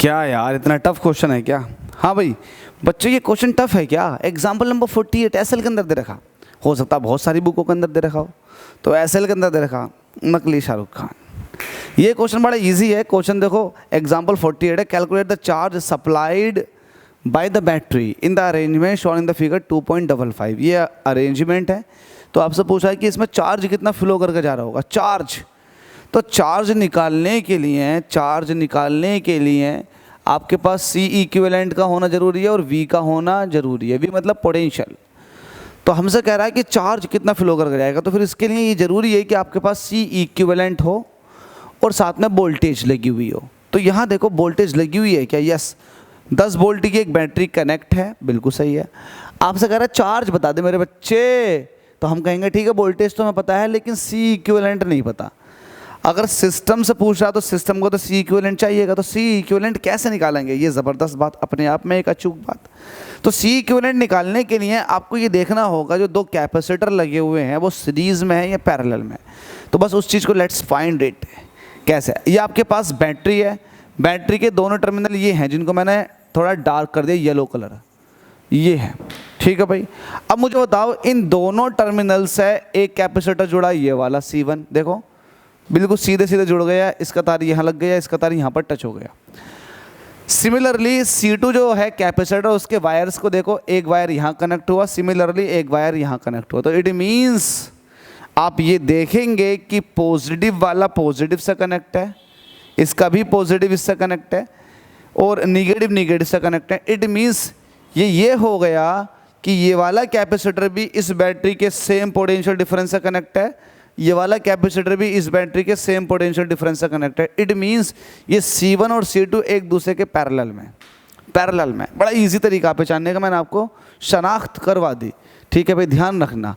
क्या यार इतना टफ क्वेश्चन है क्या? हाँ भाई बच्चों ये क्वेश्चन टफ है क्या? एग्जाम्पल नंबर 48 एसएल के अंदर दे रखा, हो सकता है बहुत सारी बुकों के अंदर दे रखा हो, तो एसएल के अंदर दे रखा नकली शाहरुख खान। ये क्वेश्चन बड़ा इजी है। क्वेश्चन देखो एग्जाम्पल 48 है, calculate the charge supplied by the battery in the arrangement shown in the figure 2.55। ये अरेंजमेंट है, तो आपसे पूछा है कि इसमें चार्ज कितना फ्लो करके जा रहा होगा। चार्ज, तो चार्ज निकालने के लिए आपके पास C इक्विवेलेंट का होना जरूरी है और V का होना जरूरी है। V मतलब पोटेंशियल। तो हमसे कह रहा है कि चार्ज कितना फ्लो करके जाएगा, तो फिर इसके लिए ये जरूरी है कि आपके पास C इक्विवेलेंट हो और साथ में वोल्टेज लगी हुई हो। तो यहाँ देखो वोल्टेज लगी हुई है क्या? यस, 10 वोल्ट की एक बैटरी कनेक्ट है, बिल्कुल सही है। आपसे कह रहा है चार्ज बता दे मेरे बच्चे, तो हम कहेंगे ठीक है वोल्टेज तो हमें पता है लेकिन C इक्विवेलेंट नहीं पता। अगर सिस्टम से पूछ रहा तो सिस्टम को तो C इक्विवेलेंट चाहिएगा, तो C इक्विवेलेंट कैसे निकालेंगे? ये ज़बरदस्त बात, अपने आप में एक अचूक बात। तो C इक्विवेलेंट निकालने के लिए आपको ये देखना होगा जो दो कैपेसिटर लगे हुए हैं वो सीरीज में है या पैरेलल में। तो बस उस चीज़ को लेट्स फाइंड इट। कैसे? ये आपके पास बैटरी है, बैटरी के दोनों टर्मिनल ये हैं जिनको मैंने थोड़ा डार्क कर दिया, येलो कलर ये है, ठीक है भाई। अब मुझे बताओ इन दोनों टर्मिनल से एक कैपेसिटर जुड़ा, ये वाला C1 देखो बिल्कुल सीधे सीधे जुड़ गया, इसका तार यहाँ लग गया, इसका तार यहाँ पर टच हो गया। सिमिलरली C2 जो है कैपेसिटर, उसके वायर्स को देखो, एक वायर यहाँ कनेक्ट हुआ, सिमिलरली एक वायर यहाँ कनेक्ट हुआ। तो इट मीन्स आप ये देखेंगे कि पॉजिटिव वाला पॉजिटिव से कनेक्ट है, इसका भी पॉजिटिव इससे कनेक्ट है, और निगेटिव निगेटिव से कनेक्ट है। इट मीन्स ये हो गया कि ये वाला कैपेसिटर भी इस बैटरी के सेम पोटेंशियल डिफरेंस से कनेक्ट है, ये वाला कैपेसिटर भी इस बैटरी के सेम पोटेंशियल डिफरेंस से कनेक्ट है। इट मीन्स ये C1 और C2 एक दूसरे के पैरेलल में। बड़ा इजी तरीका पहचानने का मैंने आपको शनाख्त करवा दी, ठीक है भाई, ध्यान रखना।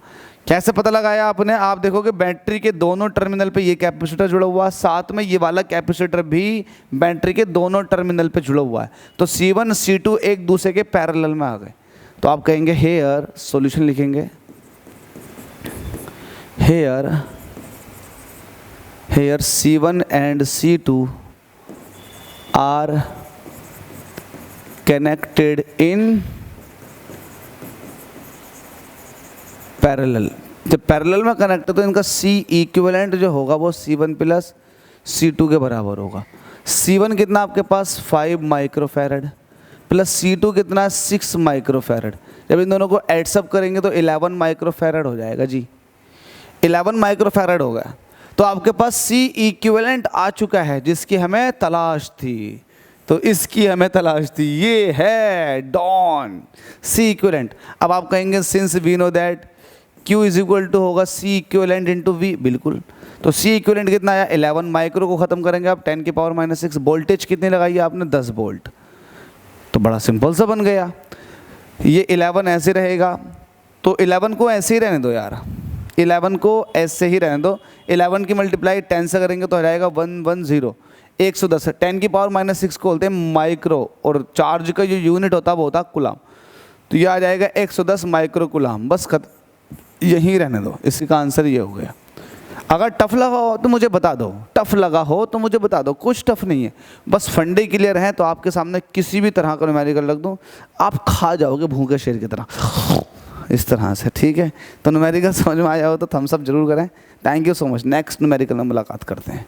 कैसे पता लगाया आपने? आप देखोगे बैटरी के दोनों टर्मिनल पे ये कैपेसिटर जुड़ा हुआ, साथ में ये वाला कैपेसिटर भी बैटरी के दोनों टर्मिनल पे जुड़ा हुआ है, तो C1 C2 एक दूसरे के पैरेलल में आ गए। तो आप कहेंगे हेयर, सॉल्यूशन लिखेंगे, here C1 and C2 are connected in parallel. जब पैरेलल में कनेक्ट है तो इनका C इक्विवेलेंट जो होगा वो C1 प्लस C2 के बराबर होगा। C1 कितना आपके पास 5 माइक्रोफैरड प्लस C2 कितना 6 माइक्रोफैरड। जब इन दोनों को एडसअप करेंगे तो 11 माइक्रोफैरड हो जाएगा जी, 11 माइक्रोफैरड हो गया। तो आपके पास C इक्विवेलेंट आ चुका है जिसकी हमें तलाश थी, तो इसकी हमें तलाश थी, ये है डॉन C इक्विवेलेंट। अब आप कहेंगे since we know that Q is equal to होगा C इक्विवेलेंट इंटू V, बिल्कुल। तो C इक्विवेलेंट कितना आया? 11 माइक्रो को ख़त्म करेंगे आप 10 की पावर -6। वोल्टेज कितनी लगाई है आपने? 10 वोल्ट। तो बड़ा सिंपल सा बन गया। ये 11 ऐसे रहेगा, तो 11 को ऐसे ही रहने दो यार, 11 को ऐसे ही रहने दो। 11 की मल्टीप्लाई 10 से करेंगे तो हो जाएगा 110, 110। 10 की पावर -6 को बोलते हैं माइक्रो, और चार्ज का जो यूनिट होता है वो होता है कुलाम। तो ये आ जाएगा 110 माइक्रो कुलाम। बस यहीं रहने दो, इसका आंसर ये हो गया। अगर टफ लगा हो तो मुझे बता दो, कुछ टफ नहीं है, बस फंडे क्लियर हैं तो आपके सामने किसी भी तरह का न्यूमेरिकल रख दूँ आप खा जाओगे भूखे शेर की तरह, इस तरह से, ठीक है। तो न्यूमेरिकल समझ में आया हो तो थम्स अप जरूर करें। Thank you so much. Next numerical में मुलाकात करते हैं।